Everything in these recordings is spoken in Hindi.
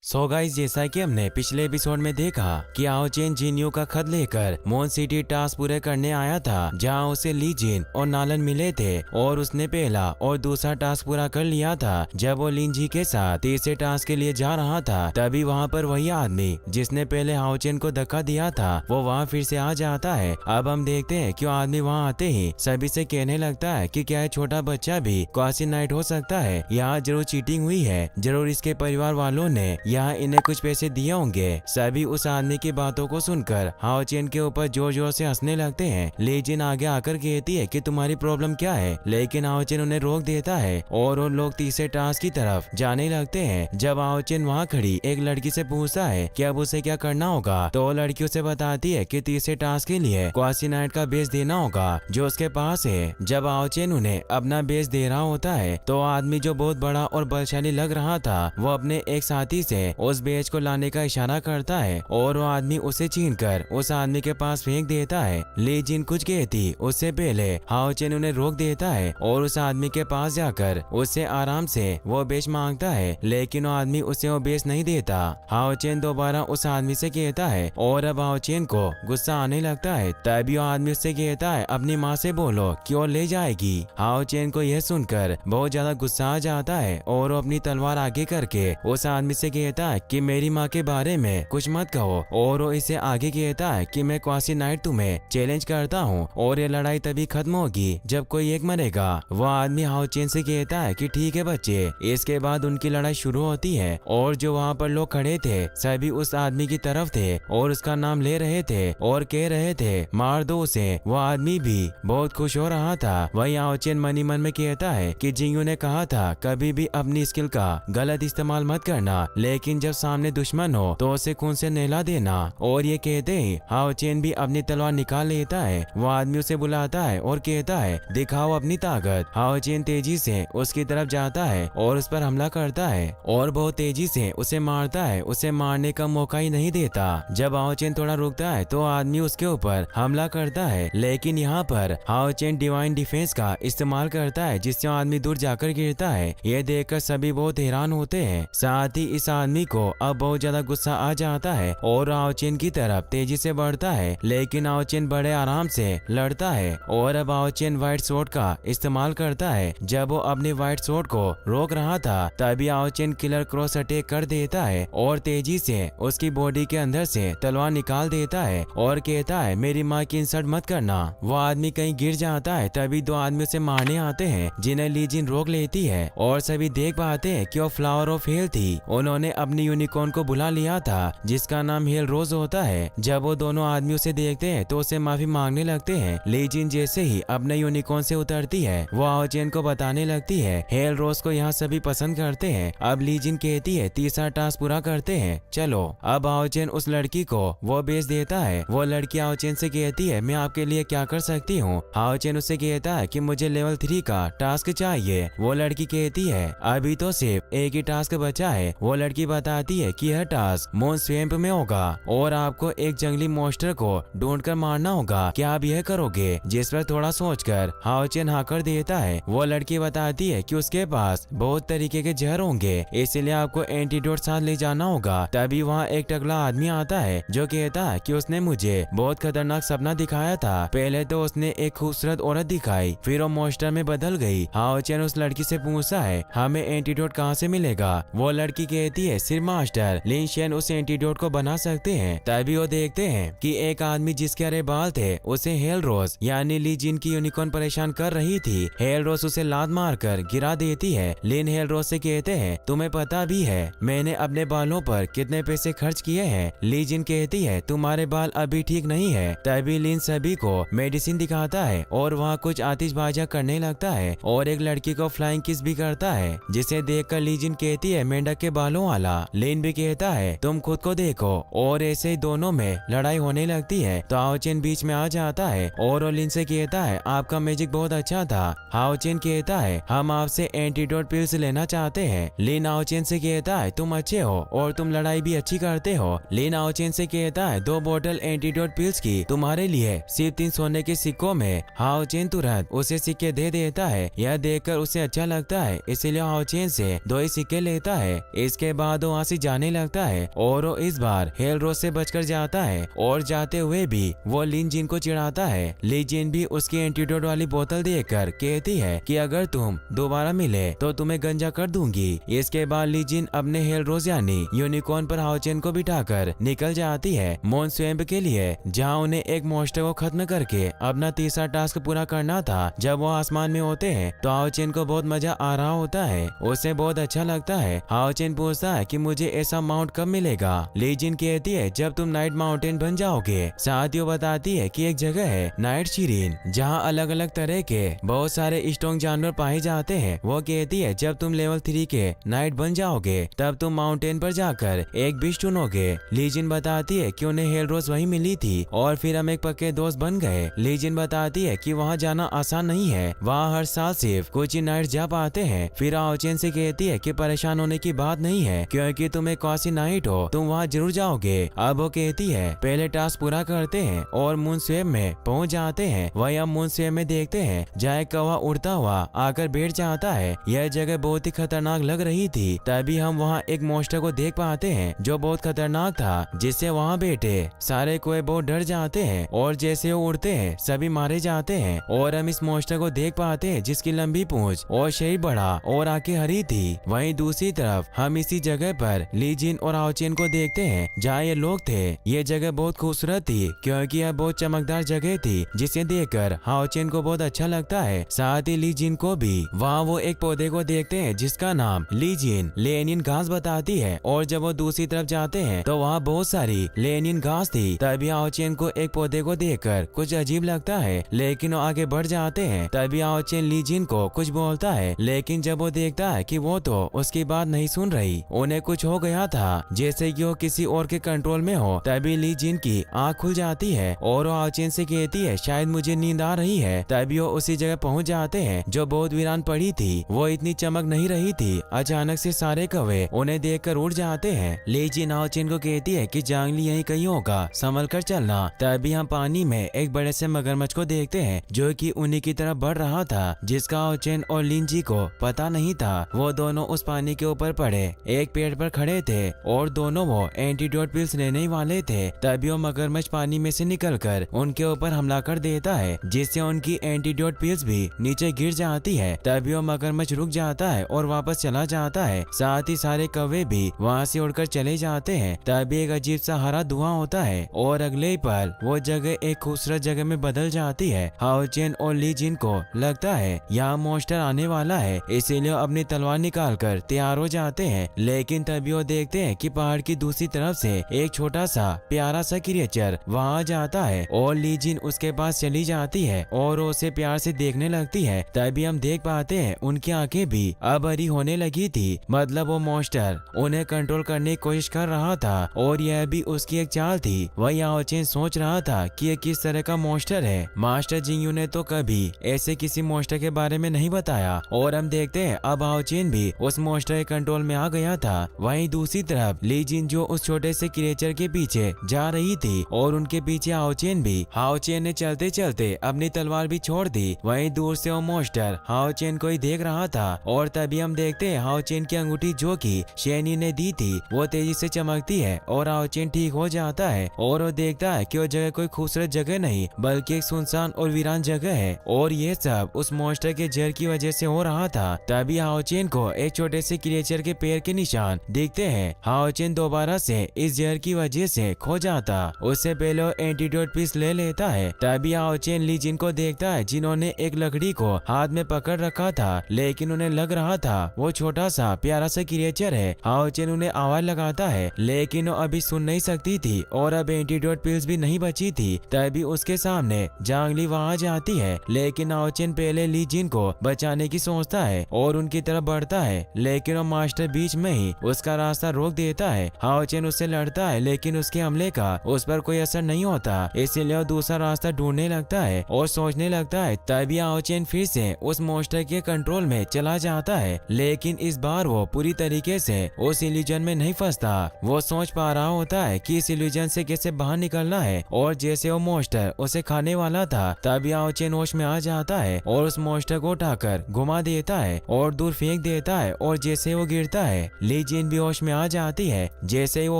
सो गाइस, जैसा कि हमने पिछले एपिसोड में देखा कि आओ चेन जिन्यू का खत लेकर मोन सिटी टास्क पूरे करने आया था, जहां उसे ली जिन और नालन मिले थे और उसने पहला और दूसरा टास्क पूरा कर लिया था। जब वो लिन जी के साथ तीसरे टास्क के लिए जा रहा था, तभी वहां पर वही आदमी जिसने पहले हाओ चेन को धक्का दिया था वो वहां फिर से आ जाता है। अब हम देखते हैं कि आदमी वहां आते ही सभी से कहने लगता है कि क्या छोटा बच्चा भी क्वासी नाइट हो सकता है, यहाँ जरूर चीटिंग हुई है, जरूर इसके परिवार वालों ने यहाँ इन्हें कुछ पैसे दिए होंगे। सभी उस आदमी की बातों को सुनकर हाओ चेन के ऊपर जोर जोर से हंसने लगते हैं। ली जिन आगे आकर कहती है कि तुम्हारी प्रॉब्लम क्या है, लेकिन हाओ चेन उन्हें रोक देता है और वो लोग तीसरे टास्क की तरफ जाने लगते हैं। जब हाओ चेन वहाँ खड़ी एक लड़की से पूछता है कि अब उसे क्या करना होगा, तो वो लड़की उसे बताती है कि तीसरे टास्क के लिए क्वासी नाइट का बेस देना होगा जो उसके पास है। जब हाओ चेन उन्हें अपना बेस दे रहा होता है तो आदमी जो बहुत बड़ा और बलशाली लग रहा था वो अपने एक साथी से उस बेच को लाने का इशारा करता है और वो आदमी उसे छीनकर उस आदमी के पास फेंक देता है। ली जिन कुछ कहती उससे पहले हाओ चेन उन्हें रोक देता है और उस आदमी के पास जाकर उससे आराम से वो बेच मांगता है, लेकिन वो आदमी उसे वो बेच नहीं देता। हाओ चेन दोबारा उस आदमी से कहता है और अब हाओ चेन को गुस्सा आने लगता है। तभी वो आदमी उससे कहता है अपनी माँ से बोलो कि वो ले जाएगी। हाओ चेन को यह सुनकर बहुत ज्यादा गुस्सा आ जाता है और वो अपनी तलवार आगे करके उस आदमी से कहता है कि मेरी माँ के बारे में कुछ मत कहो, और वो इसे आगे कहता है कि मैं क्वासी नाइट तुम्हें चैलेंज करता हूँ और ये लड़ाई तभी खत्म होगी जब कोई एक मरेगा। वो आदमी हाओ चेन से कहता है कि ठीक है बच्चे। इसके बाद उनकी लड़ाई शुरू होती है और जो वहाँ पर लोग खड़े थे सभी उस आदमी की तरफ थे और उसका नाम ले रहे थे और कह रहे थे मार दो उसे। वो आदमी भी बहुत खुश हो रहा था। वही हाओ चेन मनी मन में कहता है कि जिंगू ने कहा था कभी भी अपनी स्किल का गलत इस्तेमाल मत करना, लेकिन जब सामने दुश्मन हो तो उसे खून से नहला देना। और ये कहते ही हाओ चेन भी अपनी तलवार निकाल लेता है। वो आदमी उसे बुलाता है और कहता है दिखाओ अपनी ताकत। हाओ चेन तेजी से उसकी तरफ जाता है और उस पर हमला करता है और बहुत तेजी से उसे मारता है, उसे मारने का मौका ही नहीं देता। जब हाओ चेन थोड़ा रुकता है तो आदमी उसके ऊपर हमला करता है, लेकिन यहाँ पर हाओ चेन डिवाइन डिफेंस का इस्तेमाल करता है जिससे आदमी दूर जाकर गिरता है। ये देखकर सभी बहुत हैरान होते हैं। साथ ही इस आदमी को अब बहुत ज्यादा गुस्सा आ जाता है और हाओ चेन की तरफ तेजी से बढ़ता है, लेकिन हाओ चेन बड़े आराम से लड़ता है और अब हाओ चेन व्हाइट स्वॉर्ड का इस्तेमाल करता है। जब वो अपने व्हाइट स्वॉर्ड को रोक रहा था तभी हाओ चेन किलर क्रॉस अटैक कर देता है और तेजी से उसकी बॉडी के अंदर से तलवार निकाल देता है और कहता है मेरी माँ की इंसल्ट मत करना। वो आदमी कहीं गिर जाता है तभी दो आदमी उसे मारने आते हैं जिन्हें ली जिन रोक लेती है और सभी देख पाते हैं कि वो फ्लावर ऑफ हेल थी। उन्होंने अपनी यूनिकॉर्न को बुला लिया था जिसका नाम हेल रोज होता है। जब वो दोनों आदमी उसे देखते हैं तो उसे माफी मांगने लगते हैं। ली जिन जैसे ही अपने यूनिकॉर्न से उतरती है वो हाओ चेन को बताने लगती है हेल रोज को यहाँ सभी पसंद करते हैं। अब ली जिन कहती है तीसरा टास्क पूरा करते हैं चलो। अब हाओ चेन उस लड़की को वो बेच देता है। वो लड़की हाओ चेन से कहती है मैं आपके लिए क्या कर सकती हूँ। हाओ चेन उससे कहता है कि मुझे लेवल 3 का टास्क चाहिए। वो लड़की कहती है अभी तो सिर्फ एक ही टास्क बचा है। वो लड़की बताती है कि यह टास्क मोन स्वैम्प में होगा और आपको एक जंगली मॉन्स्टर को ढूंढकर मारना होगा, क्या आप यह करोगे? जिस पर थोड़ा सोचकर हाओ चेन हाँ कर देता है। वो लड़की बताती है कि उसके पास बहुत तरीके के जहर होंगे, इसलिए आपको एंटीडोट साथ ले जाना होगा। तभी वहाँ एक टकला आदमी आता है जो कहता है कि उसने मुझे बहुत खतरनाक सपना दिखाया था। पहले तो उसने एक खूबसूरत औरत दिखाई, फिर वो मॉन्स्टर में बदल गई। हाओ चेन उस लड़की से पूछता है हमें एंटीडोट कहाँ से मिलेगा? वो लड़की कहती है सिर्फ मास्टर लिन शेन उस एंटीडोट को बना सकते हैं। तभी वो देखते हैं कि एक आदमी जिसके हरे बाल थे उसे हेल रोज यानी ली जिन की यूनिकॉर्न परेशान कर रही थी। हेल रोज उसे लात मारकर गिरा देती है। लिन हेल रोज से कहते हैं तुम्हें पता भी है मैंने अपने बालों पर कितने पैसे खर्च किए हैं? ली जिन कहती है तुम्हारे बाल अभी ठीक नहीं है। तभी लिन सभी को मेडिसिन दिखाता है और वहाँ कुछ आतिशबाजियां करने लगता है और एक लड़की को फ्लाइंग किस भी करता है, जिसे देखकर ली जिन कहती है मेंढक के बालों वाला। लिन भी कहता है तुम खुद को देखो, और ऐसे ही दोनों में लड़ाई होने लगती है। तो हाओ चेन बीच में आ जाता है और वो लिन से कहता है आपका मैजिक बहुत अच्छा था। हाओ चेन कहता है हम आपसे एंटीडोट पिल्स लेना चाहते हैं। लिन हाओ चेन से कहता है तुम अच्छे हो और तुम लड़ाई भी अच्छी करते हो। लिन हाओ चेन से कहता है 2 बोतल एंटीडोट पिल्स की तुम्हारे लिए सिर्फ 3 सोने के सिक्कों में। हाओ चेन तुरंत उसे सिक्के दे देता है। यह देखकर उसे अच्छा लगता है, इसीलिए हाओ चेन से 2 ही सिक्के लेता है। इसके बाद बाद वो वहाँ से जाने लगता है और वो इस बार हेल रोज से बचकर जाता है और जाते हुए भी वो लिन जिन को चिढ़ाता है। ली जिन भी उसकी एंटीडोट वाली बोतल देखकर कहती है कि अगर तुम दोबारा मिले तो तुम्हें गंजा कर दूंगी। इसके बाद ली जिन अपने हेल रोज यानी यूनिकॉर्न पर हाओचेन को बिठाकर निकल जाती है मोन स्वयं के लिए, जहाँ उन्हें एक मॉन्स्टर को खत्म करके अपना तीसरा टास्क पूरा करना था। जब वो आसमान में होते हैं तो हाओचेन को बहुत मजा आ रहा होता है, उसे बहुत अच्छा लगता है। हाओचेन पूछता है कि मुझे ऐसा माउंट कब मिलेगा। ली जिन कहती है जब तुम नाइट माउंटेन बन जाओगे। साथ ही बताती है कि एक जगह है नाइट शिरीन, जहाँ अलग अलग तरह के बहुत सारे स्ट्रॉन्ग जानवर पाए जाते हैं। वो कहती है जब तुम लेवल 3 के नाइट बन जाओगे तब तुम माउंटेन पर जाकर एक बिश चुनोगे। ली जिन बताती है कि उन्हें हेल रोज वही मिली थी और फिर हम एक पक्के दोस्त बन गए। ली जिन बताती है कि वहाँ जाना आसान नहीं है, वहाँ हर साल सिर्फ कुछ ही नाइट जा पाते हैं। फिर हाओचेन से कहती है कि परेशान होने की बात नहीं है, क्योंकि तुम एक कौसी नाइट हो, तुम वहाँ जरूर जाओगे। अब वो कहती है पहले टास्क पूरा करते हैं और मून स्वेम में पहुँच जाते हैं। वही हम मून स्वेम में देखते हैं जहाँ एक कौवा उड़ता हुआ आकर बैठ जाता है। यह जगह बहुत ही खतरनाक लग रही थी। तभी हम वहाँ एक मॉन्स्टर को देख पाते हैं जो बहुत खतरनाक था, जिससे वहाँ बैठे सारे कोए बहुत डर जाते हैं और जैसे वो उड़ते हैं सभी मारे जाते हैं। और हम इस मॉन्स्टर को देख पाते हैं जिसकी लंबी पूंछ और शरीर बड़ा और आंखें हरी थी। वहीं दूसरी तरफ हम इसी जगह पर ली जिन और हाओचेन को देखते हैं जहाँ ये लोग थे। ये जगह बहुत खूबसूरत थी क्योंकि यह बहुत चमकदार जगह थी, जिसे देखकर हाओचेन को बहुत अच्छा लगता है। साथ ही ली जिन को भी। वहाँ वो एक पौधे को देखते हैं जिसका नाम ली जिन लेनिन घास बताती है। और जब वो दूसरी तरफ जाते हैं तो वहाँ बहुत सारी लेनिन घास थी। तभी हाओचेन को एक पौधे को देखकर कुछ अजीब लगता है, लेकिन वो आगे बढ़ जाते हैं। तभी हाओचेन ली जिन को कुछ बोलता है, लेकिन जब वो देखता है कि वो तो उसकी बात नहीं सुन रही, उन्हें कुछ हो गया था जैसे कि वो किसी और के कंट्रोल में हो। तभी ली जिन की आँख खुल जाती है और वो हाओचेन से कहती है शायद मुझे नींद आ रही है। तभी वो उसी जगह पहुँच जाते हैं जो बहुत वीरान पड़ी थी। वो इतनी चमक नहीं रही थी। अचानक से सारे कौवे उन्हें देखकर उड़ जाते हैं। ली जिन हाओचेन को कहती है कि जांगली यहीं कहीं होगा, संभल कर चलना। तभी हम पानी में एक बड़े से मगरमच्छ को देखते हैं जो कि उन्हीं की तरफ बढ़ रहा था, जिसका हाओचेन और लिन जी को पता नहीं था। वो दोनों उस पानी के ऊपर पड़े एक पेड़ पर खड़े थे और दोनों वो एंटीडोट पिल्स लेने वाले थे। तभी वो मगरमच्छ पानी में से निकलकर उनके ऊपर हमला कर देता है, जिससे उनकी एंटीडोट पिल्स भी नीचे गिर जाती है। तभी वो मगरमच्छ रुक जाता है और वापस चला जाता है। साथ ही सारे कौवे भी वहाँ से उड़कर चले जाते हैं। तभी एक अजीब सा हरा धुआं होता है और अगले पल वो जगह एक खूबसूरत जगह में बदल जाती है। हाओचेन और ली जिन को लगता है यहाँ मॉन्स्टर आने वाला है, इसीलिए अपनी तलवार निकालकर तैयार हो जाते हैं। लेकिन तभी वो देखते हैं कि पहाड़ की दूसरी तरफ से एक छोटा सा प्यारा सा क्रिएचर वहाँ जाता है और ली जिन उसके पास चली जाती है और उसे प्यार से देखने लगती है। तभी हम देख पाते हैं उनकी आंखें भी अब हरी होने लगी थी, मतलब वो मॉन्स्टर उन्हें कंट्रोल करने की कोशिश कर रहा था और यह भी उसकी एक चाल थी। वही हाओचेन सोच रहा था कि ये किस तरह का मॉन्स्टर है। मास्टर जिंगयू ने तो कभी ऐसे किसी मॉन्स्टर के बारे में नहीं बताया और हम देखते हैं अब हाओचेन भी उस मॉन्स्टर के कंट्रोल में आ गया था। वहीं दूसरी तरफ ली जिन जो उस छोटे से क्रिएचर के पीछे जा रही थी और उनके पीछे हाओचेन भी। हाओचेन ने चलते चलते अपनी तलवार भी छोड़ दी। वहीं दूर से वो मॉन्स्टर हाओचेन को ही देख रहा था और तभी हम देखते हैं हाओचेन की अंगूठी जो कि शेनी ने दी थी वो तेजी से चमकती है और हाओचेन ठीक हो जाता है और वो देखता है कि वो जगह कोई खूबसूरत जगह नहीं बल्कि एक सुनसान और वीरान जगह है और ये सब उस मॉन्स्टर के जहर की वजह से हो रहा था। तभी हाओचेन को एक छोटे से क्रिएचर के पैर के निशान दिखते हैं। हाओचेन दोबारा से इस जहर की वजह से खो जाता, उससे पहले वो एंटीडोट पीस ले लेता है। तभी हाओचेन ली जिन को देखता है जिन्होंने एक लकड़ी को हाथ में पकड़ रखा था, लेकिन उन्हें लग रहा था वो छोटा सा प्यारा सा क्रिएचर है। हाओचेन उन्हें आवाज लगाता है लेकिन वो अभी सुन नहीं सकती थी और अब एंटीडोट पिल्स भी नहीं बची थी। तभी उसके सामने जांगली वहाँ जाती है, लेकिन हाओचेन पहले ली जिन को बचाने की सोचता है और उनकी तरफ बढ़ता है, लेकिन वो मास्टर बीच में ही उसका रास्ता रोक देता है। हाओचेन उससे लड़ता है लेकिन उसके हमले का उस पर कोई असर नहीं होता, इसीलिए वो दूसरा रास्ता ढूंढने लगता है और सोचने लगता है। तभी हाओचेन फिर से उस मॉन्स्टर के कंट्रोल में चला जाता है, लेकिन इस बार वो पूरी तरीके से उस इल्यूजन में नहीं फंसता। वो सोच पा रहा होता है कि इस इल्यूजन से कैसे बाहर निकलना है और जैसे वो मॉन्स्टर उसे खाने वाला था तभी हाओचेन होश में आ जाता है और उस मॉन्स्टर को उठाकर घुमा देता है और दूर फेंक देता है और जैसे वो गिरता है ली ली जिन भी होश में आ जाती है। जैसे ही वो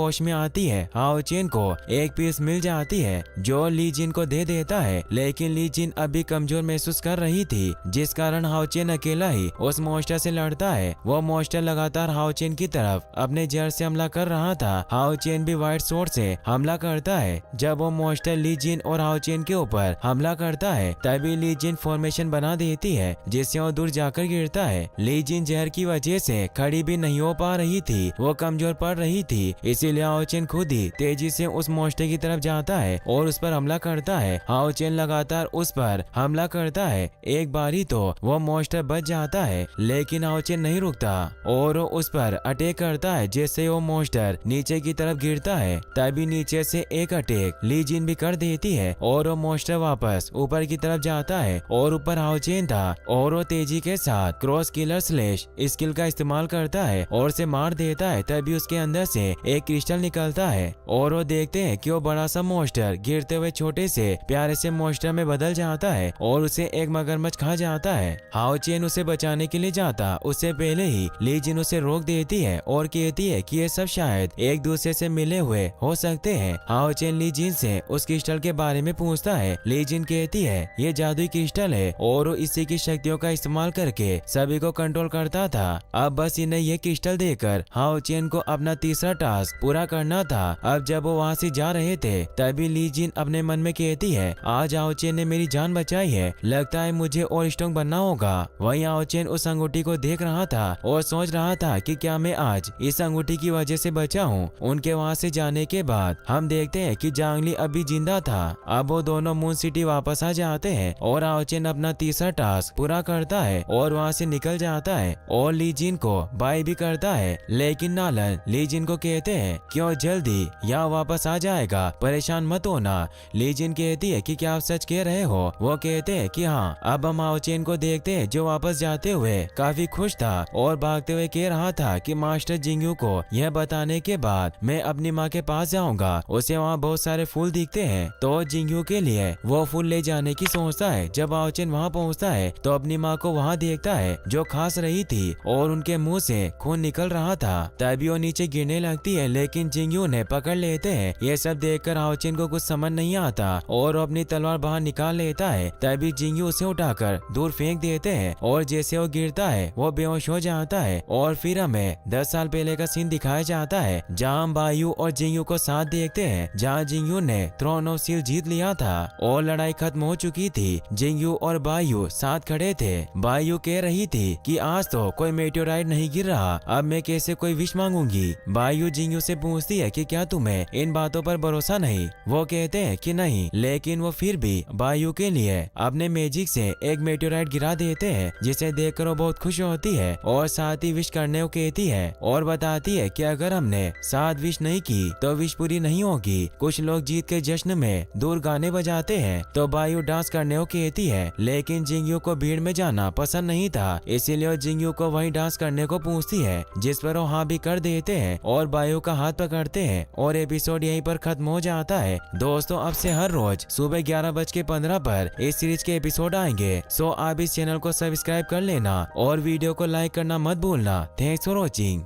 होश में आती है, हाओ चेन को एक पीस मिल जाती है जो ली जिन को दे देता है, लेकिन ली जिन अभी कमजोर महसूस कर रही थी, जिस कारण हाओ चेन अकेला ही उस मॉन्स्टर से लड़ता है। वो मॉन्स्टर लगातार हाओ चेन की तरफ अपने जड़ से हमला कर रहा था। हाओ चेन भी व्हाइट स्वॉर्ड से हमला करता है। जब वो मॉन्स्टर ली जिन और हाओ चेन के ऊपर हमला करता है, तभी ली जिन फॉर्मेशन बना देती है, जिससे वो दूर जाकर गिरता है। ली जिन जहर की वजह से खड़ी भी नहीं हो पा रही थी, वो कमजोर पड़ रही थी, इसीलिए हाओ चेन खुद ही तेजी से उस मॉन्स्टर की तरफ जाता है और उस पर हमला करता है। हाओ चेन लगातार उस पर हमला करता है। एक बारी तो वो मॉन्स्टर बच जाता है, लेकिन हाओ चेन नहीं रुकता और उस पर अटैक करता है। जैसे वो मॉन्स्टर नीचे की तरफ गिरता है, तभी नीचे से एक अटैक ली जिन भी कर देती है और वो मॉन्स्टर वापस ऊपर की तरफ जाता है और ऊपर हाओ चेन था और वो तेजी के साथ क्रॉस किलर स्लैश स्किल का इस्तेमाल करता है और उसे मार देता है। तभी उसके अंदर से एक क्रिस्टल निकलता है और वो देखते हैं कि वो बड़ा सा मॉन्स्टर गिरते हुए छोटे से प्यारे से मॉन्स्टर में बदल जाता है और उसे एक मगरमच्छ खा जाता है। हाओ चेन उसे बचाने के लिए जाता, उससे पहले ही ली जिन उसे रोक देती है और कहती है कि ये सब शायद एक दूसरे से मिले हुए हो सकते हैं। हाओ चेन ली जिन से उस क्रिस्टल के बारे में पूछता है। ली जिन कहती है ये जादुई क्रिस्टल है और वो इसी की शक्तियों का इस्तेमाल करके सभी को कंट्रोल करता था। अब बस इन्हें ये क्रिस्टल देकर हाओ चेन को अपना तीसरा टास्क पूरा करना था। अब जब वो वहाँ से जा रहे थे, तभी ली जिन अपने मन में कहती है आज हाओ चेन ने मेरी जान बचाई है, लगता है मुझे और स्ट्रॉन्ग बनना होगा। वहीं हाओ चेन उस अंगूठी को देख रहा था और सोच रहा था कि क्या मैं आज इस अंगूठी की वजह से बचा हूँ। उनके वहाँ से जाने के बाद हम देखते हैं कि जांगली अभी जिंदा था। अब वो दोनों मून सिटी वापस आ जाते हैं और हाओ चेन अपना तीसरा टास्क पूरा करता है और वहाँ से निकल जाता है और ली जिन को बाय भी करता है। लेकिन नालन ली जिन को कहते हैं कि वो जल्दी यहाँ वापस आ जाएगा, परेशान मत होना। ली जिन कहती है कि क्या आप सच कह रहे हो? वो कहते हैं कि हाँ। अब हम हाओ चेन को देखते हैं जो वापस जाते हुए काफी खुश था और भागते हुए कह रहा था कि मास्टर जिंगयू को यह बताने के बाद मैं अपनी माँ के पास जाऊंगा। उसे वहाँ बहुत सारे फूल दिखते हैं तो जिंगयू के लिए वो फूल ले जाने की सोचता है। जब हाओ चेन वहाँ पहुँचता है तो अपनी माँ को वहाँ देखता है जो खांस रही थी और उनके मुंह से खून निकल रहा था। तभी वो नीचे गिरने लगती है, लेकिन जिंगयू ने पकड़ लेते हैं। ये सब देखकर हाओ चेन को कुछ समझ नहीं आता और वो अपनी तलवार बाहर निकाल लेता है। तभी जिंगयू उसे उठाकर दूर फेंक देते हैं और जैसे वो गिरता है वो बेहोश हो जाता है। और फिर हमें 10 साल पहले का सीन दिखाया जाता है जहाँ हम बायू और जिंगयू को साथ देखते हैं, जहाँ जिंगयू ने थ्रोन ऑफ सील जीत लिया था और लड़ाई खत्म हो चुकी थी। जिंगयू और बायू साथ खड़े थे। बायू कह रही थी कि आज तो कोई मेटेओराइट नहीं गिर रहा, अब मैं कैसे कोई विश मांगूंगी। बायू जिंगयू से पूछती है कि क्या तुम्हें इन बातों पर भरोसा नहीं? वो कहते हैं कि नहीं, लेकिन वो फिर भी बायू के लिए अपने मैजिक से एक मेटेओराइट गिरा देते हैं, जिसे देखकर वो बहुत खुश होती है और साथ ही विश करने को कहती है और बताती है कि अगर हमने साथ विश नहीं की तो विश पूरी नहीं होगी। कुछ लोग जीत के जश्न में दूर गाने बजाते हैं तो बायू डांस करने को कहती है, लेकिन जिंगयू को भीड़ में जाना पसंद नहीं था, इसीलिए वो जिंगयू को वहीं डांस करने को पूछती है, जिस पर वो हाँ भी कर देते हैं और बायू का हाथ पकड़ते हैं और एपिसोड यहीं पर खत्म हो जाता है। दोस्तों, अब से हर रोज सुबह 11:15 पर इस सीरीज के एपिसोड आएंगे, सो आप इस चैनल को सब्सक्राइब कर लेना और वीडियो को लाइक करना मत भूलना। Thanks for watching.